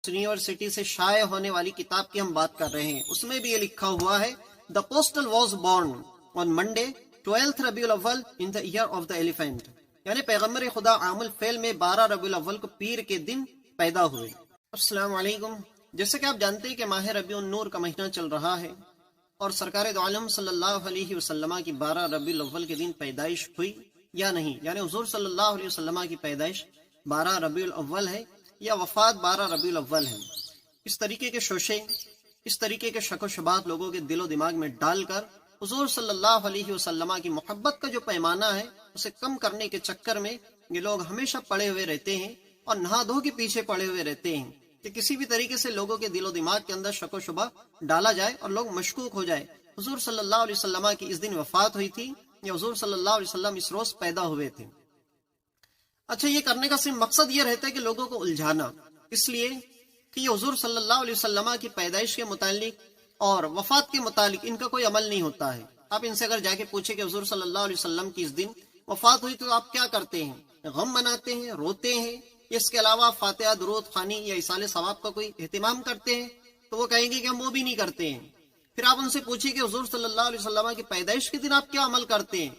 University سے شائع ہونے والی کتاب کی ہم بات کر رہے ہیں، اس میں بھی یہ لکھا ہوا ہے The postal was born on Monday 12th ربیع الاول in the year of the elephant، یعنی پیغمبر خدا عام الفیل میں 12 ربیع الاول کو پیر کے دن پیدا ہوئے۔ السلام علیکم۔ جیسے کہ آپ جانتے ہیں کہ ماہ ربیع النور کا مہینہ چل رہا ہے اور سرکار دو عالم صلی اللہ علیہ وسلم کی 12 ربیع الاول کے دن پیدائش ہوئی یا نہیں، یعنی حضور صلی اللہ علیہ وسلم کی پیدائش 12 ربیع الاول ہے یا وفات 12 ربیع الاول ہے۔ اس طریقے کے شوشے، اس طریقے کے شک و شبہات لوگوں کے دل و دماغ میں ڈال کر حضور صلی اللہ علیہ وسلم کی محبت کا جو پیمانہ ہے اسے کم کرنے کے چکر میں یہ لوگ ہمیشہ پڑے ہوئے رہتے ہیں اور نہا دھو کے پیچھے پڑے ہوئے رہتے ہیں کہ کسی بھی طریقے سے لوگوں کے دل و دماغ کے اندر شک و شبہ ڈالا جائے اور لوگ مشکوک ہو جائے حضور صلی اللہ علیہ وسلم کی اس دن وفات ہوئی تھی یا حضور صلی اللہ علیہ وسلم اس روز پیدا ہوئے تھے۔ اچھا، یہ کرنے کا صرف مقصد یہ رہتا ہے کہ لوگوں کو الجھانا، اس لیے کہ یہ حضور صلی اللہ علیہ وسلم کی پیدائش کے متعلق اور وفات کے متعلق ان کا کوئی عمل نہیں ہوتا ہے۔ آپ ان سے اگر جا کے پوچھیں کہ حضور صلی اللہ علیہ وسلم کی اس دن وفات ہوئی تو آپ کیا کرتے ہیں؟ غم مناتے ہیں، روتے ہیں، اس کے علاوہ فاتحہ، درود خوانی یا ایصال ثواب کا کوئی اہتمام کرتے ہیں؟ تو وہ کہیں گے کہ ہم وہ بھی نہیں کرتے ہیں۔ پھر آپ ان سے پوچھیں کہ حضور صلی اللہ علیہ وسلم کی پیدائش کے دن آپ کیا عمل کرتے ہیں؟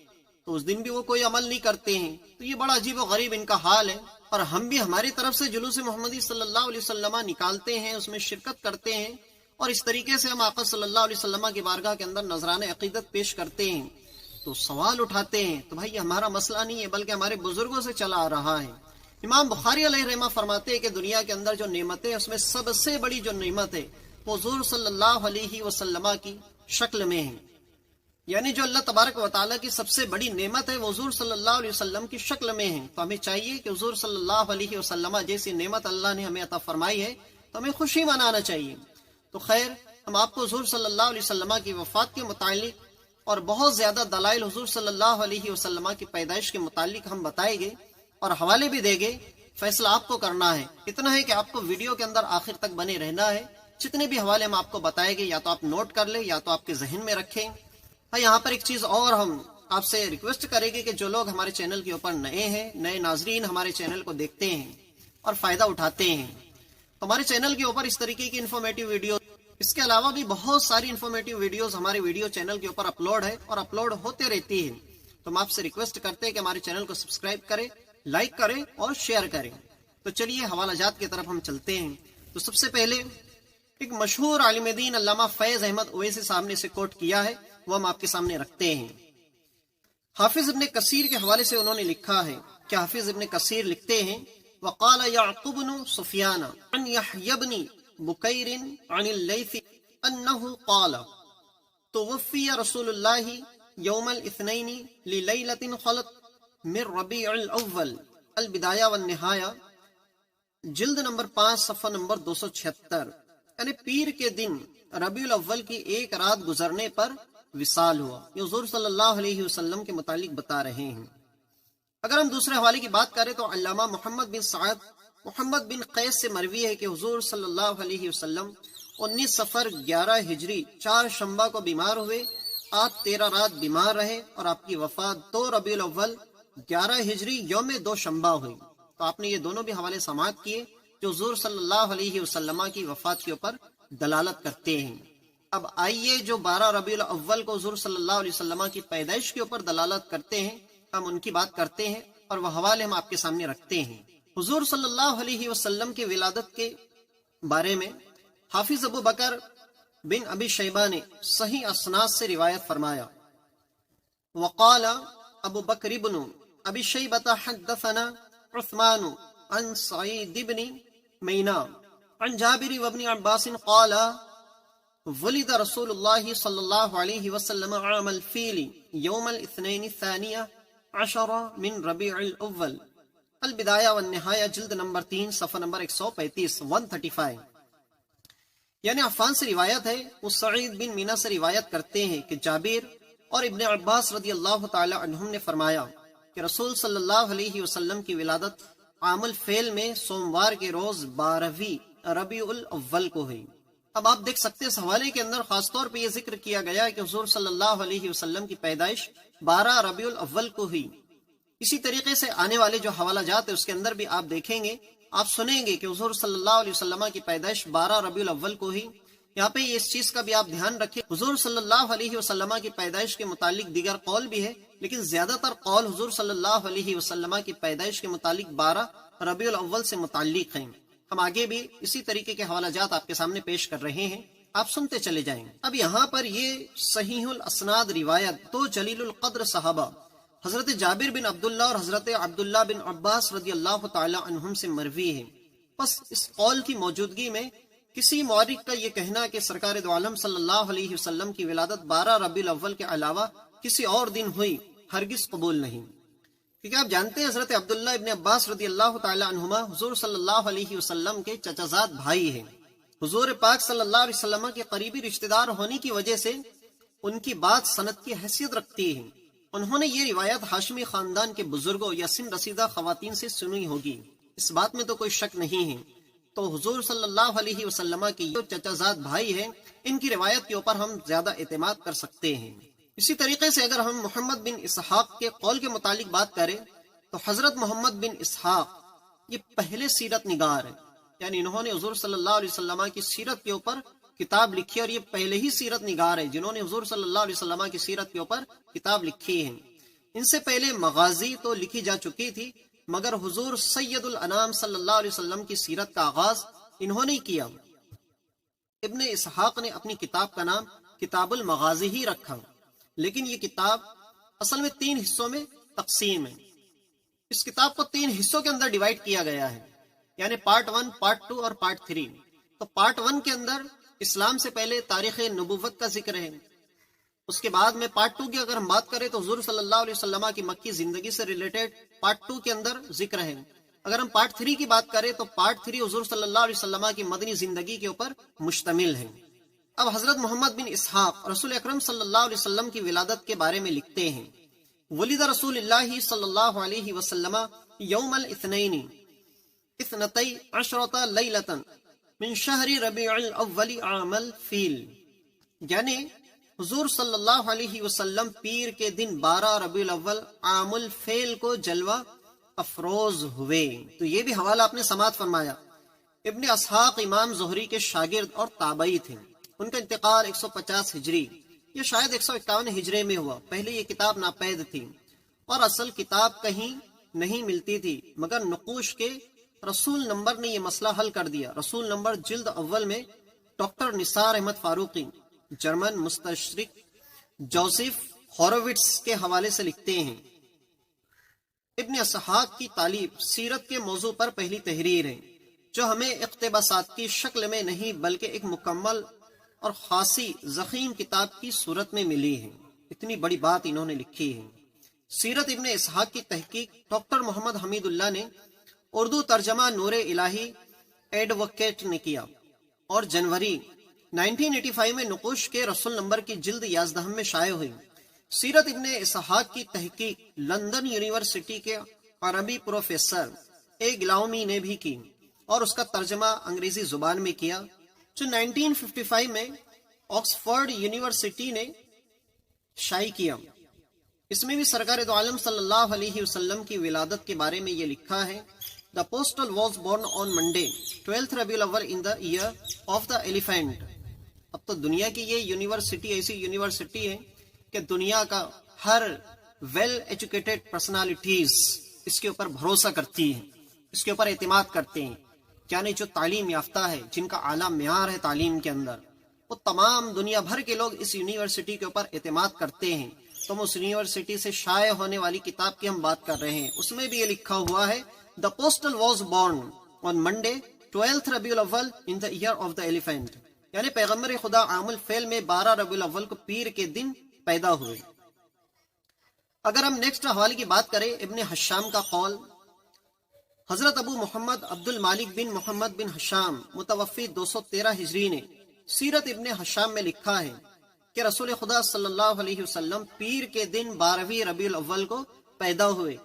تو اس دن بھی وہ کوئی عمل نہیں کرتے ہیں۔ تو یہ بڑا عجیب و غریب ان کا حال ہے، اور ہم بھی ہماری طرف سے جلوس محمدی صلی اللہ علیہ وسلم نکالتے ہیں، اس میں شرکت کرتے ہیں، اور اس طریقے سے ہم آقا صلی اللہ علیہ وسلم کی بارگاہ کے اندر نذران عقیدت پیش کرتے ہیں۔ تو سوال اٹھاتے ہیں تو بھائی یہ ہمارا مسئلہ نہیں ہے، بلکہ ہمارے بزرگوں سے چلا آ رہا ہے۔ امام بخاری علیہ رحمہ فرماتے ہیں کہ دنیا کے اندر جو نعمتیں ہیں اس میں سب سے بڑی جو نعمت ہے وہ حضور صلی اللہ علیہ وسلم کی شکل میں ہے، یعنی جو اللہ تبارک و تعالیٰ کی سب سے بڑی نعمت ہے وہ حضور صلی اللہ علیہ وسلم کی شکل میں ہے۔ تو ہمیں چاہیے کہ حضور صلی اللہ علیہ وسلم جیسی نعمت اللہ نے ہمیں عطا فرمائی ہے تو ہمیں خوشی منانا چاہیے۔ تو خیر، ہم آپ کو حضور صلی اللہ علیہ وسلم کی وفات کے متعلق اور بہت زیادہ دلائل حضور صلی اللہ علیہ وسلم کی پیدائش کے متعلق ہم بتائیں گے اور حوالے بھی دیں گے، فیصلہ آپ کو کرنا ہے۔ اتنا ہے کہ آپ کو ویڈیو کے اندر آخر تک بنے رہنا ہے۔ جتنے بھی حوالے ہم آپ کو بتائیں گے یا تو آپ نوٹ کر لیں یا تو آپ کے ذہن میں رکھیں۔ یہاں پر ایک چیز اور ہم آپ سے ریکویسٹ کریں گے کہ جو لوگ ہمارے چینل کے اوپر نئے ہیں، نئے ناظرین ہمارے چینل کو دیکھتے ہیں اور فائدہ اٹھاتے ہیں، ہمارے چینل کے اوپر اس طریقے کی انفارمیٹیو ویڈیو، اس کے علاوہ بھی بہت ساری انفارمیٹیو ویڈیوز ہمارے ویڈیو چینل کے اوپر اپلوڈ ہے اور اپلوڈ ہوتے رہتی ہے۔ تو ہم آپ سے ریکویسٹ کرتے ہیں کہ ہمارے چینل کو سبسکرائب کریں، لائک کریں اور شیئر کریں۔ تو چلیے حوالہ جات کی طرف ہم چلتے ہیں۔ تو سب سے پہلے ایک مشہور عالم دین علامہ فیض احمد اویسی صاحب نے اسے کوٹ کیا ہے، وہ ہم آپ کے سامنے رکھتے ہیں۔ حافظ ابن کثیر کے حوالے سے انہوں نے لکھا ہے کہ حافظ ابن کثیر لکھتے ہیں وقال یعقوب بن سفیان عن یحیی بن بکیر عن اللیث انه قال توفی رسول اللہ یوم الاثنین للیلۃ خلت من ربیع الاول البدایہ والنہایہ، جلد نمبر 5 صفحہ نمبر 276، یعنی پیر کے دن ربیع الاول کی ایک رات گزرنے پر وصال ہوا۔ یہ حضور صلی اللہ علیہ وسلم کے متعلق بتا رہے ہیں۔ اگر ہم دوسرے حوالے کی بات کریں تو علامہ محمد بن سعد محمد بن قیس سے مروی ہے کہ حضور صلی اللہ علیہ وسلم 19 صفر 11 ہجری 4 شنبہ کو بیمار ہوئے، آپ 13 رات بیمار رہے اور آپ کی وفات 2 ربیع الاول 11 ہجری یوم 2 شنبہ ہوئی۔ تو آپ نے یہ دونوں بھی حوالے سماعت کیے جو حضور صلی اللہ علیہ وسلم کی وفات کے اوپر دلالت کرتے ہیں۔ اب آئیے جو 12 ربیع الاول کو حضور صلی اللہ علیہ وسلم کی پیدائش کے اوپر دلالت کرتے ہیں، ہم ان کی بات کرتے ہیں اور وہ حوالے ہم آپ کے سامنے رکھتے ہیں۔ حضور صلی اللہ علیہ وسلم کی ولادت کے بارے میں حافظ ابو بکر بن ابی شیبہ نے صحیح اسناد سے روایت فرمایا، وقال ابو بکر بن ابی شیبہ حدثنا عثمان عن سعید بن مینا عن جابر وابن عباس قال ولد رسول اللہ صلی اللہ علیہ وسلم عام الفیل یوم الاثنین الثانی عشر من ربیع الاول البدایہ والنہایہ، جلد نمبر 3 صفحہ نمبر 135 135، یعنی عفان سے روایت ہے، وہ سعید بن مینا سے روایت کرتے ہیں کہ جابر اور ابن عباس رضی اللہ تعالی عنہم نے فرمایا کہ رسول صلی اللہ علیہ وسلم کی ولادت عام الفیل میں سوموار کے روز 12ویں ربیع الاول کو ہوئی۔ اب آپ دیکھ سکتے ہیں اس حوالے کے اندر خاص طور پہ یہ ذکر کیا گیا کہ حضور صلی اللہ علیہ وسلم کی پیدائش 12 ربیع الاول کو ہوئی۔ اسی طریقے سے آنے والے جو حوالہ جات ہے اس کے اندر بھی آپ دیکھیں گے آپ سنیں گے کہ حضور صلی اللہ علیہ وسلم کی پیدائش 12 ربیع الاول کو ہی۔ یہاں پہ اس چیز کا بھی آپ دھیان رکھیں، حضور صلی اللہ علیہ وسلم کی پیدائش کے متعلق دیگر قول بھی ہے، لیکن زیادہ تر قول حضور صلی اللہ علیہ وسلم کی پیدائش کے متعلق 12 ربیع الاول سے متعلق ہیں۔ ہم آگے بھی اسی طریقے کے حوالہ جات آپ کے سامنے پیش کر رہے ہیں، آپ سنتے چلے جائیں۔ اب یہاں پر یہ صحیح الاسناد روایت تو جلیل القدر صحابہ حضرت جابر بن عبداللہ اور حضرت عبداللہ بن عباس رضی اللہ تعالی عنہم سے مروی ہے۔ بس اس قول کی موجودگی میں کسی مورخ کا یہ کہنا کہ سرکار دو عالم صلی اللہ علیہ وسلم کی ولادت 12 ربیع الاول کے علاوہ کسی اور دن ہوئی، ہرگز قبول نہیں، کیونکہ آپ جانتے ہیں حضرت عبداللہ ابن عباس رضی اللہ تعالی عنہما حضور صلی اللہ علیہ وسلم کے چچا زاد بھائی ہیں۔ حضور پاک صلی اللہ علیہ وسلم کے قریبی رشتہ دار ہونے کی وجہ سے ان کی بات سند کی حیثیت رکھتی ہے۔ انہوں نے یہ روایت ہاشمی خاندان کے بزرگوں یا سن رسیدہ خواتین سے سنی ہوگی، اس بات میں تو کوئی شک نہیں ہے۔ تو حضور صلی اللہ علیہ وسلم کی جو چچا زاد بھائی ہیں، ان کی روایت کے اوپر ہم زیادہ اعتماد کر سکتے ہیں۔ اسی طریقے سے اگر ہم محمد بن اسحاق کے قول کے متعلق بات کریں تو حضرت محمد بن اسحاق یہ پہلے سیرت نگار ہیں، یعنی انہوں نے حضور صلی اللہ علیہ وسلم کی سیرت کے اوپر کتاب لکھی، اور یہ پہلے ہی سیرت نگار ہے جنہوں نے حضور صلی اللہ علیہ وسلم کی سیرت کے اوپر کتاب لکھی ہے۔ ان سے پہلے مغازی تو لکھی جا چکی تھی، مگر حضور سید الانام صلی اللہ علیہ وسلم کی سیرت کا آغاز انہوں نے کیا۔ ابن اسحاق نے اپنی کتاب کا نام کتاب المغازی ہی رکھا، لیکن یہ کتاب اصل میں 3 حصوں میں تقسیم ہے۔ اس کتاب کو 3 حصوں کے اندر ڈیوائیڈ کیا گیا ہے، یعنی پارٹ 1، پارٹ 2 اور پارٹ 3۔ تو پارٹ 1 کے اندر اسلام سے پہلے تاریخ نبوت کا ذکر ہے۔ اس کے بعد میں پارٹ 2 کی اگر ہم بات کریں تو حضور صلی اللہ علیہ وسلم کی مکی زندگی سے ریلیٹڈ پارٹ 2 کے اندر ذکر ہے۔ اگر ہم پارٹ 3 کی بات کریں تو پارٹ 3 حضور صلی اللہ علیہ وسلم کی مدنی زندگی کے اوپر مشتمل ہے۔ اب حضرت محمد بن اسحاق رسول اکرم صلی اللہ علیہ وسلم کی ولادت کے بارے میں لکھتے ہیں، ولد رسول اللہ صلی اللہ علیہ وسلم یوم الاثنین 12 لیلۃ من شہر ربیع الاول عام الفیل، یعنی حضور صلی اللہ علیہ وسلم پیر کے دن 12 ربیع الاول عام الفیل کو جلوہ افروز ہوئے۔ تو یہ بھی حوالہ آپ نے سماعت فرمایا۔ ابن اسحاق امام زہری کے شاگرد اور تابعی تھے، ان کا انتقال 150 ہجری یا شاید 151 ہجری میں ہوا۔ پہلے یہ کتاب ناپید تھی اور اصل کتاب کہیں نہیں ملتی تھی، مگر نقوش کے رسول نمبر نے یہ مسئلہ حل کر دیا۔ رسول نمبر جلد اول میں ڈاکٹر نثار احمد فاروقی جرمن مستشرق جوزف ہورووٹس کے حوالے سے لکھتے ہیں، ابن اسحاق کی تالیف سیرت کے موضوع پر پہلی تحریر ہے جو ہمیں اقتباسات کی شکل میں نہیں بلکہ ایک مکمل اور خاصی ضخیم کتاب کی صورت میں ملی ہے۔ اتنی بڑی بات انہوں نے لکھی ہے۔ سیرت ابن اسحاق کی تحقیق ڈاکٹر محمد حمید اللہ نے اردو ترجمہ نور الہی ایڈوکیٹ نے کیا، اور جنوری 1985 میں نقوش کے رسول نمبر کی جلد 11 میں شائع ہوئی۔ سیرت ابن اسحاق کی تحقیق لندن یونیورسٹی کے عربی پروفیسر اے گلاؤمی نے بھی کی، اور اس کا ترجمہ انگریزی زبان میں کیا، جو 1955 میں آکسفورڈ یونیورسٹی نے شائع کیا۔ اس میں بھی سرکار دو عالم صلی اللہ علیہ وسلم کی ولادت کے بارے میں یہ لکھا ہے، The apostle was born on Monday, 12th Rabiul Awwal in the year of the elephant۔ اب تو دنیا کی یہ یونیورسٹی ایسی یونیورسٹی ہے کہ دنیا کا ہر ویل ایجوکیٹڈ پرسنالٹیز اس کے اوپر بھروسہ کرتی ہیں، اس کے اوپر اعتماد کرتے ہیں، یعنی جو تعلیم یافتہ ہے، جن کا اعلیٰ معیار ہے تعلیم کے اندر، وہ تمام دنیا بھر کے لوگ اس یونیورسٹی کے اوپر اعتماد کرتے ہیں۔ تو ہم اس یونیورسٹی سے شائع ہونے والی کتاب کی ہم بات کر رہے ہیں، اس میں بھی یہ لکھا ہوا ہے The apostle was born on Monday, 12th Rabiul Awwal in the year of the elephant، یعنی پیغمبر خدا عام الفیل میں 12 ربیع الاول کو پیر کے دن پیدا ہوئے۔ اگر ہم نیکسٹ حوالے کی بات کریں، ابن حشام کا قول، حضرت ابو محمد عبد المالک بن محمد بن حشام متوفی 213 ہجری نے سیرت ابن حشام میں لکھا ہے کہ رسول خدا صلی اللہ علیہ وسلم پیر کے دن 12ویں ربیع الاول کو پیدا ہوئے،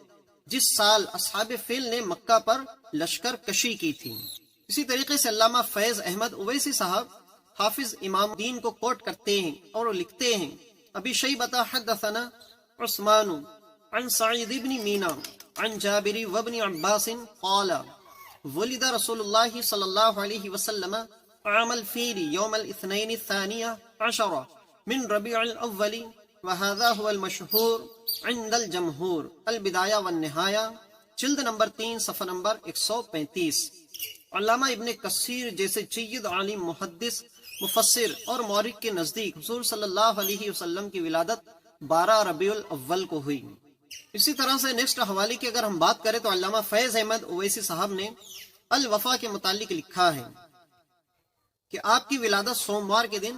جس سال اصحاب فیل نے مکہ پر لشکر کشی کی تھی۔ اسی طریقے سے علامہ فیض احمد اویسی صاحب حافظ امام الدین کو کوٹ کرتے ہیں اور وہ لکھتے ہیں، ابی شیبہ حدثنا عثمان عن سعید بن مینا عن جابر وابن عباس قال ولد رسول اللہ صلی اللہ علیہ وسلم عام الفیل یوم الاثنین الثانی عشر من ربیع الاول وهذا هو المشہور عند الجمہور البدایہ والنہایہ، جلد نمبر 3 صفحہ نمبر 135۔ علامہ ابن کثیر جیسے جید عالم، محدث، مفسر اور مورخ کے نزدیک حضور صلی اللہ علیہ وسلم کی ولادت 12 ربیع الاول کو ہوئی۔ اسی طرح سے نیکسٹ حوالے کی اگر ہم بات کریں تو علامہ فیض احمد اویسی صاحب نے الوفا کے متعلق لکھا ہے کہ آپ کی ولادت سوموار کے دن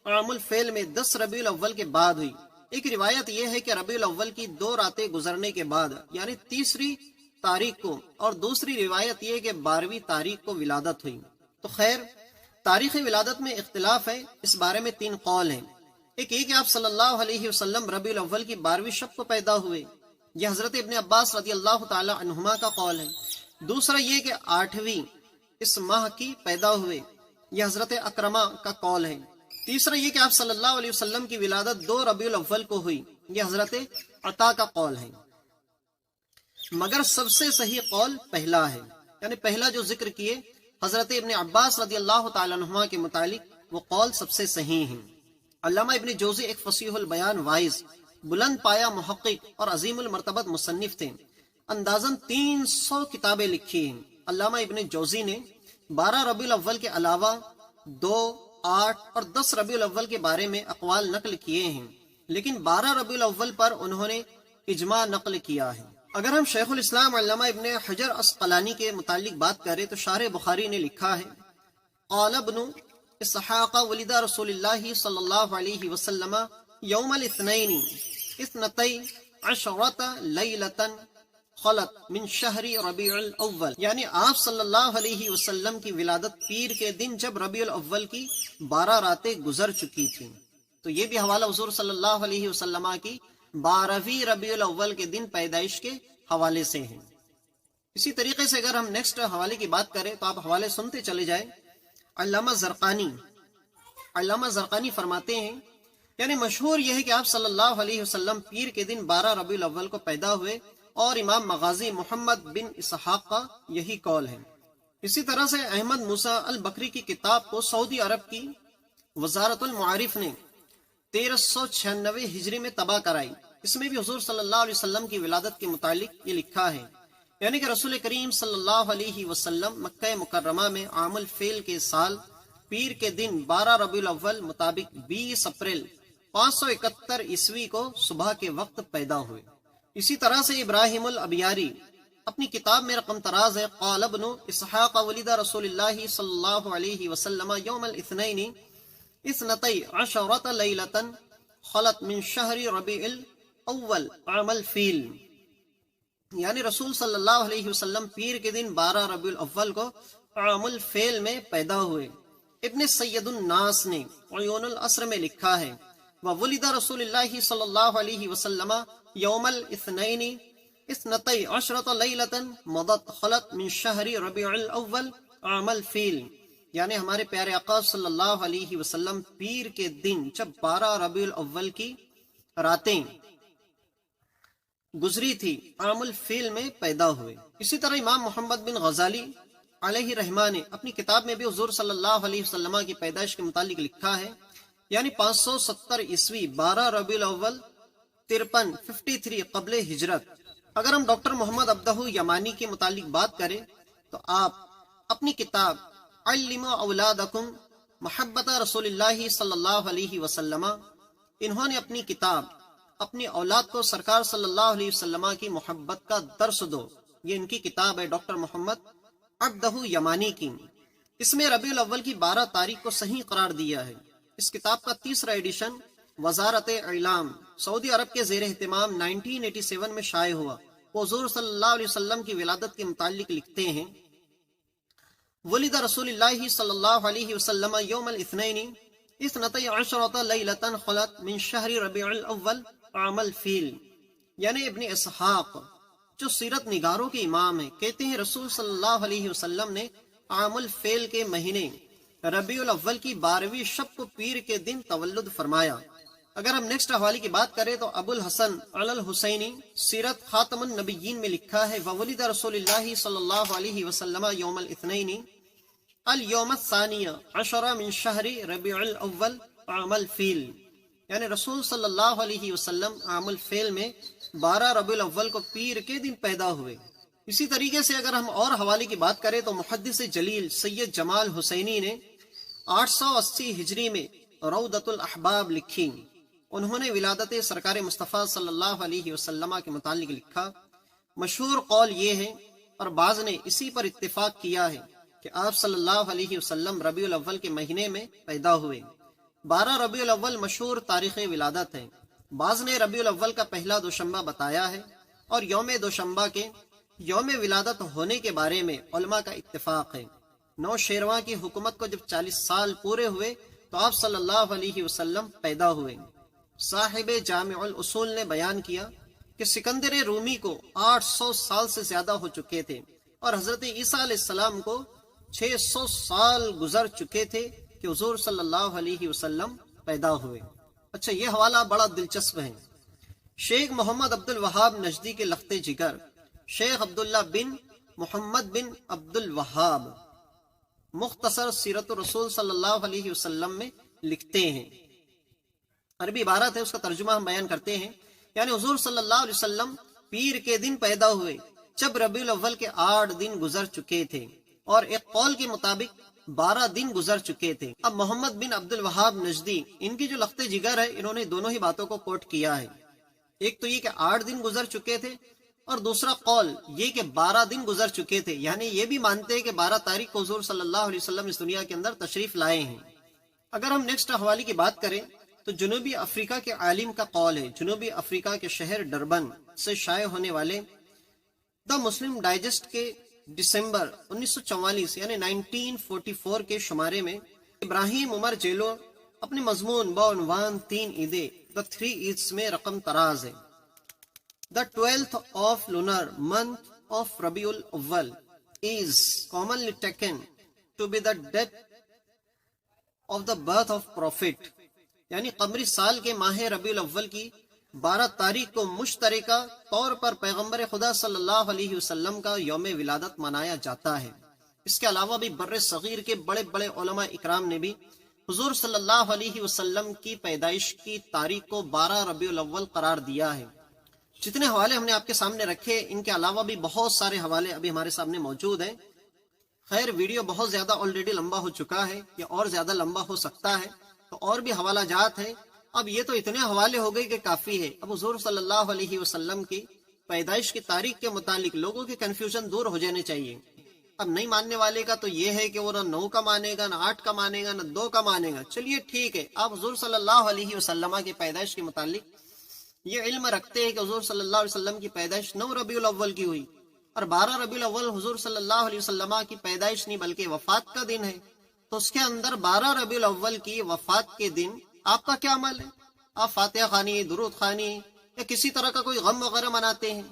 عام الفیل میں 10 ربیع الاول کے بعد ہوئی۔ ایک روایت یہ ہے کہ ربیع الاول کی 2 راتیں گزرنے کے بعد یعنی 30 تاریخ کو، اور دوسری روایت یہ کہ 12 تاریخ کو ولادت ہوئی۔ تو خیر تاریخ ولادت میں اختلاف ہے، اس بارے میں 3 قول ہیں۔ ایک یہ کہ آپ صلی اللہ علیہ وسلم ربیع الاول کی 12ویں شب کو پیدا ہوئے، یہ حضرت ابن عباس رضی اللہ تعالی عنہما کا قول ہے۔ دوسرا یہ کہ 8ویں اس ماہ کی پیدا ہوئے، یہ حضرت اکرمہ کا قول ہے۔ تیسرا یہ کہ آپ صلی اللہ علیہ وسلم کی ولادت 2 ربیع الاول کو ہوئی، یہ حضرت عطا کا قول ہے۔ مگر سب سے صحیح قول پہلا ہے، یعنی پہلا جو ذکر کیے حضرت ابن عباس رضی اللہ تعالی عنہما کے متعلق، وہ قول سب سے صحیح ہیں۔ علامہ ابن جوزی ایک فصیح البیان وائز، بلند پایا محقق اور عظیم المرتبت مصنف تھے، اندازاً 300 کتابیں لکھی ہیں۔ علامہ ابن جوزی نے 12 ربیع الاول کے علاوہ 2، 8 اور 10 ربیع الاول کے بارے میں اقوال نقل کیے ہیں، لیکن 12 ربیع الاول پر انہوں نے اجماع نقل کیا ہے۔ اگر ہم شیخ الاسلام علامہ ابن حجر عسقلانی کے متعلق بات کریں تو شارح بخاری نے لکھا ہے قال ابن اسحاق ولد رسول اللہ صلی اللہ علیہ وسلم یوم الاثنین اثنتی عشرۃ لیلۃ خلت من شہر ربیع الاول، یعنی آپ صلی اللہ علیہ وسلم کی ولادت پیر کے دن جب ربیع الاول کی 12 راتیں گزر چکی تھیں۔ تو یہ بھی حوالہ حضور صلی اللہ علیہ وسلم کی 12ویں ربیع الاول کے دن پیدائش کے حوالے سے ہیں۔ اسی طریقے سے اگر ہم نیکسٹ حوالے کی بات کریں تو آپ حوالے سنتے چلے جائیں۔ علامہ زرقانی فرماتے ہیں، یعنی مشہور یہ ہے کہ آپ صلی اللہ علیہ وسلم پیر کے دن 12 ربیع الاول کو پیدا ہوئے، اور امام مغازی محمد بن اسحاق کا یہی قول ہے۔ اسی طرح سے احمد موسیٰ البکری کی کتاب کو سعودی عرب کی وزارت المعارف نے 1396 ہجری میں طبع کرائی۔ اس میں بھی حضور صلی اللہ علیہ وسلم کی ولادت کے متعلق یہ لکھا ہے، یعنی کہ رسول کریم صلی اللہ علیہ وسلم مکہ مکرمہ میں عام الفیل کے سال پیر کے دن 12 ربیع الاول مطابق 20 اپریل 571 عیسوی کو صبح کے وقت پیدا ہوئے۔ اسی طرح سے ابراہیم الابیاری اپنی کتاب میں رقم تراز ہے قال ابن اسحاق ولد رسول اللہ صلی اللہ علیہ وسلم یوم الاثنین اثنتی عشرۃ لیلۃ خلت من شہر ربیع الاول عام الفیل، یعنی رسول صلی اللہ علیہ وسلم پیر کے دن 12 ربیع الاول کو عام الفیل میں پیدا ہوئے۔ ابن سید الناس نے عیون العصر میں لکھا ہے وولد رسول اللہ صلی اللہ علیہ وسلم یوم الاثنین اثنتی عشرۃ لیلۃ مضت خلت من شہر ربیع الاول عام الفیل، یعنی ہمارے پیارے آقا صلی اللہ علیہ وسلم پیر کے دن جب 12 ربیع الاول کی راتیں گزری تھی عام الفیل میں پیدا ہوئے۔ اسی طرح امام محمد بن غزالی علیہ رحمہ نے اپنی کتاب میں بھی حضور صلی اللہ علیہ وسلم کی پیدائش کے متعلق لکھا ہے، یعنی 570 عیسوی 12 ربیع الاول 53 قبل ہجرت۔ اگر ہم ڈاکٹر محمد عبدہ یمانی کے متعلق بات کریں تو آپ اپنی کتاب علموا اولادکم محبت رسول اللہ صلی اللہ علیہ وسلم، انہوں نے اپنی کتاب اپنی اولاد کو سرکار صلی اللہ علیہ وسلم کی محبت کا درس دو، یہ ان کی کتاب ہے ڈاکٹر محمد عبدہ یمانی کی۔ اس میں ربیع الاول کی 12 تاریخ کو صحیح قرار دیا ہے۔ اس کتاب کا 3را ایڈیشن وزارت اعلام سعودی عرب کے زیر اہتمام 1987 میں شائع ہوا۔ وہ حضور صلی اللہ علیہ وسلم کی ولادت کے متعلق لکھتے ہیں ولد رسول اللہ صلی اللہ علیہ وسلم یوم الاثنین اثنتی عشرۃ لیلۃ خلت من شہر ربیع الاول عام الفیل، یعنی ابن اسحاق جو سیرت نگاروں کے امام ہیں کہتے ہیں رسول صلی اللہ علیہ وسلم نے عام الفیل کے مہینے ربیع الاول کی 12ویں شب کو پیر کے دن تولد فرمایا۔ اگر ہم نیکسٹ حوالے کی بات کریں تو ابو الحسن علی الحسینی سیرت خاتم النبیین میں لکھا ہے وولد رسول اللہ صلی اللہ علیہ وسلم یوم الاثنین اليوم الثانی عشر من شہر ربیع الاول عام الفیل، یعنی رسول صلی اللہ علیہ وسلم عام الفیل میں 12 ربیع الاول کو پیر کے دن پیدا ہوئے۔ اسی طریقے سے اگر ہم اور حوالے کی بات کریں تو محدث جلیل سید جمال حسینی نے 880 ہجری میں روضۃ الاحباب لکھی۔ انہوں نے ولادت سرکار مصطفیٰ صلی اللہ علیہ وسلم کے متعلق لکھا، مشہور قول یہ ہے اور بعض نے اسی پر اتفاق کیا ہے کہ آپ صلی اللہ علیہ وسلم ربیع الاول کے مہینے میں پیدا ہوئے۔ 12 ربیع الاول مشہور تاریخ ولادت ہے۔ بعض نے ربیع الاول کا پہلا دوشنبہ بتایا ہے اور یوم دوشنبہ کے یوم ولادت ہونے کے بارے میں علماء کا اتفاق ہے۔ نوشیروان کی حکومت کو جب 40 سال پورے ہوئے تو آپ صلی اللہ علیہ وسلم پیدا ہوئے۔ صاحب جامع الاصول نے بیان کیا کہ سکندر رومی کو 800 سال سے زیادہ ہو چکے تھے اور حضرت عیسیٰ علیہ السلام کو 600 سال گزر چکے تھے کہ حضور صلی اللہ علیہ وسلم پیدا ہوئے۔ اچھا، یہ حوالہ بڑا دلچسپ ہے۔ شیخ محمد عبد الوہاب نجدی کے لخت جگر شیخ عبداللہ بن محمد بن عبد الوہاب مختصر سیرت الرسول صلی اللہ علیہ وسلم میں لکھتے ہیں، عربی عبارت ہے، اس کا ترجمہ ہم بیان کرتے ہیں، یعنی حضور صلی اللہ علیہ وسلم پیر کے دن پیدا ہوئے جب ربیع الاول کے 8 دن گزر چکے تھے اور ایک قول کے مطابق 12 دن گزر چکے تھے۔ اب محمد بن عبد الوہاب نجدی، ان کی جو لخت جگر ہے، انہوں نے دونوں ہی باتوں کو کوٹ کیا ہے۔ ایک تو یہ کہ 8 دن گزر چکے تھے اور دوسرا قول یہ کہ 12 دن گزر چکے تھے، یعنی یہ بھی مانتے ہیں کہ 12 تاریخ کو حضور صلی اللہ علیہ وسلم اس دنیا کے اندر تشریف لائے ہیں۔ اگر ہم نیکسٹ حوالے کی بات کریں تو جنوبی افریقہ کے عالم کا قول ہے، جنوبی افریقہ کے شہر ڈربن سے شائع ہونے والے دا مسلم ڈائجسٹ کے دسمبر 1944 یعنی 1944 کے شمارے میں ابراہیم عمر جیلو اپنے مضمون بعنوان 3 عیدیں دا 3 Eids میں رقم تراز ہے۔ The 12th of lunar month of Rabiul Awwal is commonly taken to be the date of the birth of Prophet، یعنی قمری سال کے ماہ ربیع الاول کی 12 تاریخ کو مشترکہ طور پر پیغمبر خدا صلی اللہ علیہ وسلم کا یوم ولادت منایا جاتا ہے۔ اس کے علاوہ بھی بر صغیر کے بڑے بڑے علماء اکرام نے بھی حضور صلی اللہ علیہ وسلم کی پیدائش کی تاریخ کو 12 ربیع الاول قرار دیا ہے۔ جتنے حوالے ہم نے آپ کے سامنے رکھے، ان کے علاوہ بھی بہت سارے حوالے ابھی ہمارے سامنے موجود ہیں۔ خیر، ویڈیو بہت زیادہ آلریڈی لمبا ہو چکا ہے، یہ اور زیادہ لمبا ہو سکتا ہے، تو اور بھی حوالہ جات ہیں۔ اب یہ تو اتنے حوالے ہو گئے کہ کافی ہے۔ اب حضور صلی اللہ علیہ وسلم کی پیدائش کی تاریخ کے متعلق لوگوں کے کنفیوژن دور ہو جانے چاہیے۔ اب نہیں ماننے والے کا تو یہ ہے کہ وہ نہ 9 کا مانے گا، نہ 8 کا مانے گا، نہ 2 کا مانے گا۔ چلیے ٹھیک ہے، آپ حضور صلی اللہ علیہ وسلم کی پیدائش کے متعلق یہ علم رکھتے ہیں کہ حضور صلی اللہ علیہ وسلم کی پیدائش 9 ربیع الاول کی ہوئی اور 12 ربیع الاول حضور صلی اللہ علیہ وسلم کی پیدائش نہیں بلکہ وفات کا دن ہے، تو اس کے اندر 12 ربیع الاول کی وفات کے دن آپ کا کیا عمل ہے؟ آپ فاتحہ خوانی، درود خوانی یا کسی طرح کا کوئی غم وغیرہ مناتے ہیں؟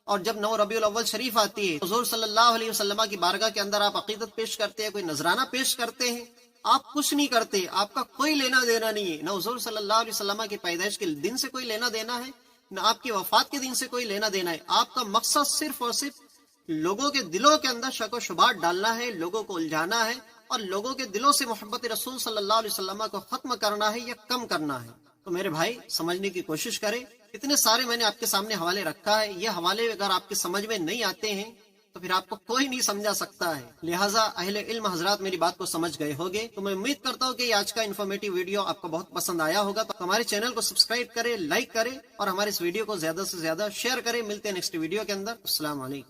اور جب 9 ربیع الاول شریف آتی ہے حضور صلی اللہ علیہ وسلم کی بارگاہ کے اندر آپ عقیدت پیش کرتے ہیں، کوئی نذرانہ پیش کرتے ہیں، آپ کچھ نہیں کرتے، آپ کا کوئی لینا دینا نہیں ہے، نہ حضور صلی اللہ علیہ وسلم کی پیدائش کے دن سے کوئی لینا دینا ہے، نہ آپ کی وفات کے دن سے کوئی لینا دینا ہے۔ آپ کا مقصد صرف اور صرف لوگوں کے دلوں کے اندر شک و شبہات ڈالنا ہے، لوگوں کو الجھانا ہے اور لوگوں کے دلوں سے محبت رسول صلی اللہ علیہ وسلم کو ختم کرنا ہے یا کم کرنا ہے۔ تو میرے بھائی سمجھنے کی کوشش کریں، اتنے سارے میں نے آپ کے سامنے حوالے رکھا ہے، یہ حوالے اگر آپ کے سمجھ میں نہیں آتے ہیں تو پھر آپ کو کوئی نہیں سمجھا سکتا ہے۔ لہٰذا اہل علم حضرات میری بات کو سمجھ گئے ہوگے، تو میں امید کرتا ہوں کہ آج کا انفارمیٹیو ویڈیو آپ کو بہت پسند آیا ہوگا۔ تو ہمارے چینل کو سبسکرائب کریں، لائک کریں اور ہمارے اس ویڈیو کو زیادہ سے زیادہ شیئر کریں۔ ملتے ہیں نیکسٹ ویڈیو کے اندر۔ السلام علیکم۔